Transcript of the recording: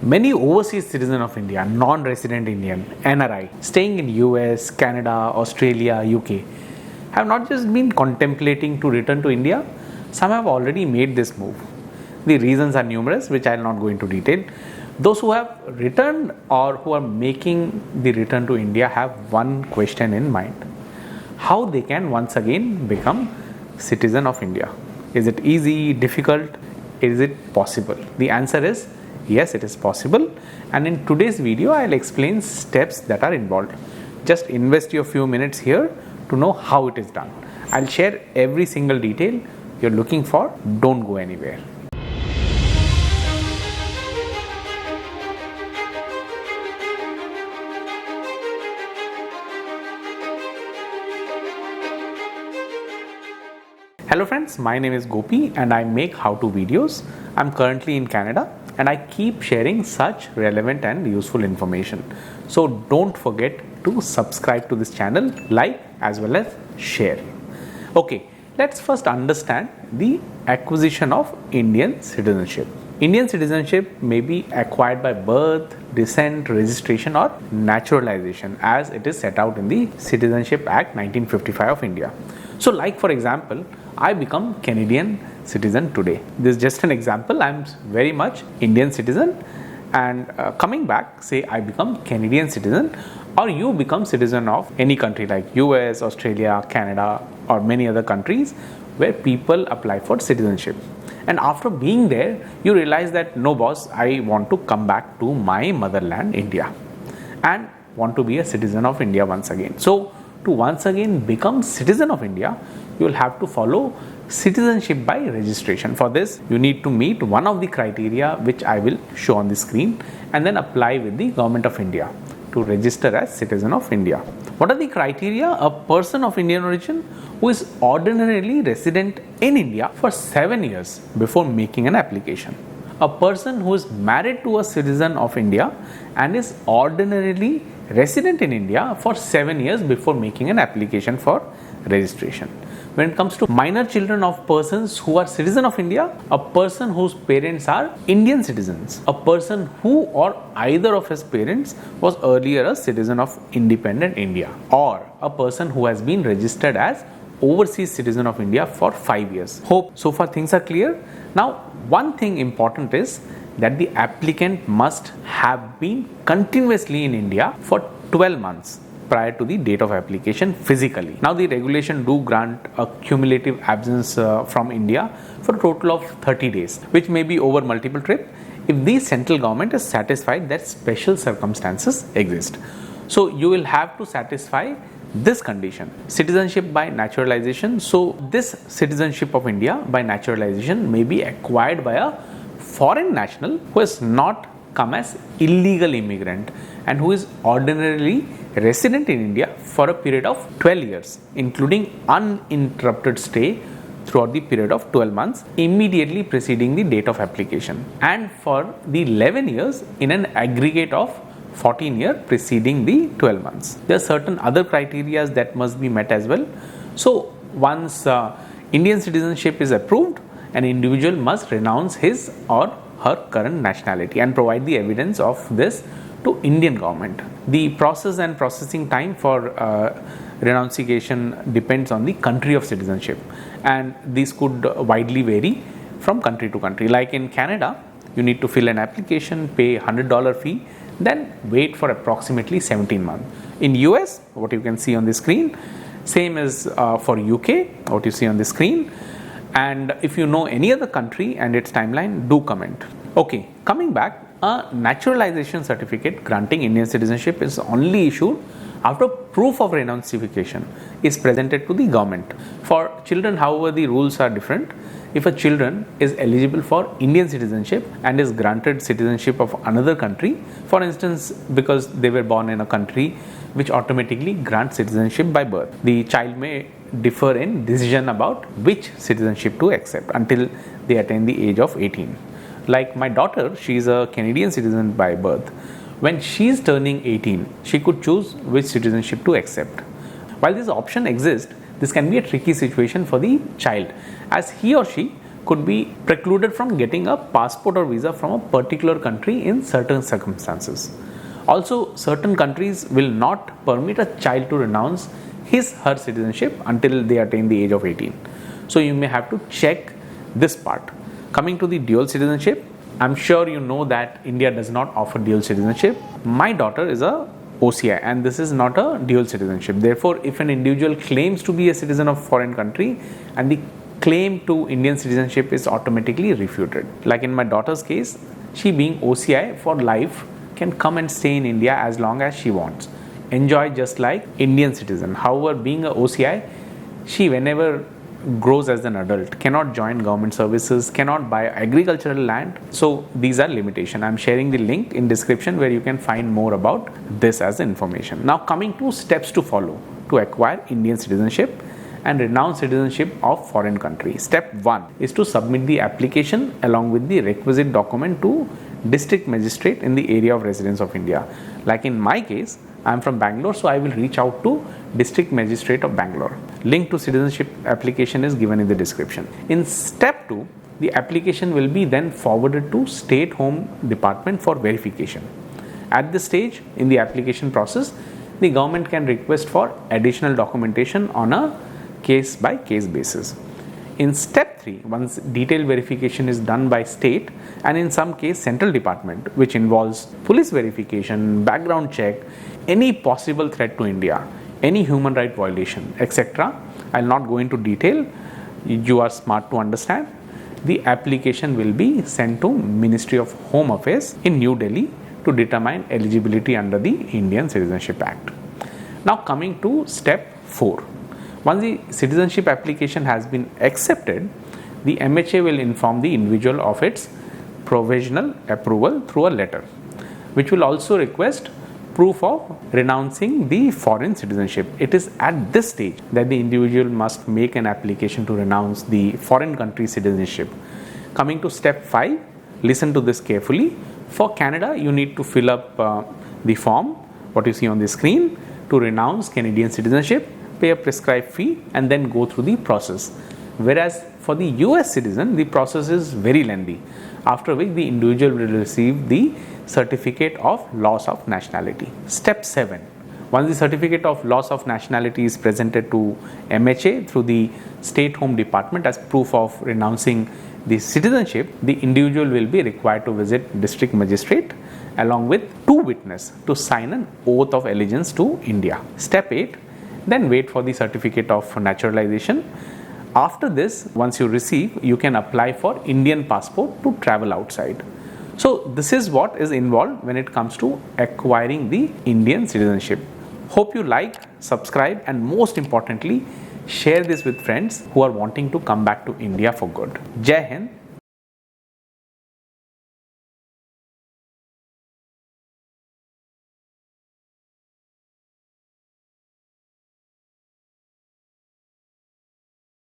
Many overseas citizens of India, non-resident Indian, NRI, staying in US, Canada, Australia, UK, have not just been contemplating to return to India, some have already made this move. The reasons are numerous, which I will not go into detail. Those who have returned or who are making the return to India have one question in mind: how they can once again become citizen of India. Is it easy, difficult? Is it possible? The answer is yes, it is possible, and in today's video I'll explain steps that are involved. Just invest your few minutes here to know how it is done. I'll share every single detail you're looking for. Don't go anywhere. Hello friends, my name is Gopi and I make how-to videos. I'm currently in Canada and I keep sharing such relevant and useful information. So don't forget to subscribe to this channel, like as well as share. Okay, let's first understand the acquisition of Indian citizenship. Indian citizenship may be acquired by birth, descent, registration or naturalization as it is set out in the Citizenship Act 1955 of India. So like for example, I become Canadian citizen today. This is just an example. I'm very much Indian citizen, and coming back, say I become Canadian citizen, or you become citizen of any country like US, Australia, Canada or many other countries where people apply for citizenship. And after being there, you realize that no boss, I want to come back to my motherland India and want to be a citizen of India once again. So to once again become citizen of India, you will have to follow citizenship by registration. For this, you need to meet one of the criteria which I will show on the screen and then apply with the Government of India to register as citizen of India. What are the criteria? A person of Indian origin who is ordinarily resident in India for 7 years before making an application. A person who is married to a citizen of India and is ordinarily resident in India for 7 years before making an application for registration. When it comes to minor children of persons who are citizen of India, a person whose parents are Indian citizens, a person who or either of his parents was earlier a citizen of independent India, or a person who has been registered as overseas citizen of India for 5 years. Hope so far things are clear. Now one thing important is that the applicant must have been continuously in India for 12 months prior to the date of application physically. Now the regulation do grant a cumulative absence from India for a total of 30 days, which may be over multiple trips if the central government is satisfied that special circumstances exist. So you will have to satisfy this condition: citizenship by naturalization. So this citizenship of India by naturalization may be acquired by a foreign national who has not come as illegal immigrant and who is ordinarily resident in India for a period of 12 years, including uninterrupted stay throughout the period of 12 months immediately preceding the date of application, and for the 11 years in an aggregate of 14 years preceding the 12 months. There are certain other criteria that must be met as well. So once Indian citizenship is approved, an individual must renounce his or her current nationality and provide the evidence of this to Indian government. The process and processing time for renunciation depends on the country of citizenship, and these could widely vary from country to country. Like in Canada, you need to fill an application, pay $100 fee, then wait for approximately 17 months. In US, what you can see on the screen, same as for UK, what you see on the screen. And if you know any other country and its timeline, do comment. Okay, coming back, a naturalization certificate granting Indian citizenship is only issued after proof of renunciation is presented to the government. For children, however, the rules are different. If a children is eligible for Indian citizenship and is granted citizenship of another country, for instance, because they were born in a country which automatically grants citizenship by birth, the child may differ in decision about which citizenship to accept until they attain the age of 18. Like my daughter, she is a Canadian citizen by birth. When she is turning 18, she could choose which citizenship to accept. While this option exists, this can be a tricky situation for the child, as he or she could be precluded from getting a passport or visa from a particular country in certain circumstances. Also, certain countries will not permit a child to renounce her citizenship until they attain the age of 18. So you may have to check this part. Coming to the dual citizenship, I'm sure you know that India does not offer dual citizenship. My daughter is a OCI and this is not a dual citizenship. Therefore, if an individual claims to be a citizen of foreign country and the claim to Indian citizenship is automatically refuted. Like in my daughter's case, she being OCI for life can come and stay in India as long as she wants. Enjoy just like Indian citizen. However, being a OCI, she whenever grows as an adult cannot join government services, cannot buy agricultural land. So these are limitations. I'm sharing the link in description where you can find more about this as information. Now coming to steps to follow to acquire Indian citizenship and renounce citizenship of foreign country. Step 1 is to submit the application along with the requisite document to district magistrate in the area of residence of India. Like in my case, I am from Bangalore, so I will reach out to District Magistrate of Bangalore. Link to citizenship application is given in the description. In step 2, the application will be then forwarded to State Home Department for verification. At this stage in the application process, the government can request for additional documentation on a case by case basis. In step 3, once detailed verification is done by state and in some case central department, which involves police verification, background check, any possible threat to India, any human right violation, etc. I'll not go into detail. You are smart to understand. The application will be sent to Ministry of Home Affairs in New Delhi to determine eligibility under the Indian Citizenship Act. Now coming to step 4. Once the citizenship application has been accepted, the MHA will inform the individual of its provisional approval through a letter, which will also request proof of renouncing the foreign citizenship. It is at this stage that the individual must make an application to renounce the foreign country citizenship. Coming to step 5, listen to this carefully. For Canada, you need to fill up the form, what you see on the screen, to renounce Canadian citizenship, pay a prescribed fee and then go through the process. Whereas for the US citizen, the process is very lengthy, after which the individual will receive the certificate of loss of nationality. Step 7. Once the certificate of loss of nationality is presented to MHA through the State Home Department as proof of renouncing the citizenship, the individual will be required to visit district magistrate along with 2 witnesses to sign an oath of allegiance to India. Step 8. Then wait for the certificate of naturalization. After this, once you receive, you can apply for Indian passport to travel outside. So this is what is involved when it comes to acquiring the Indian citizenship. Hope you like, subscribe and most importantly, share this with friends who are wanting to come back to India for good. Jai Hind.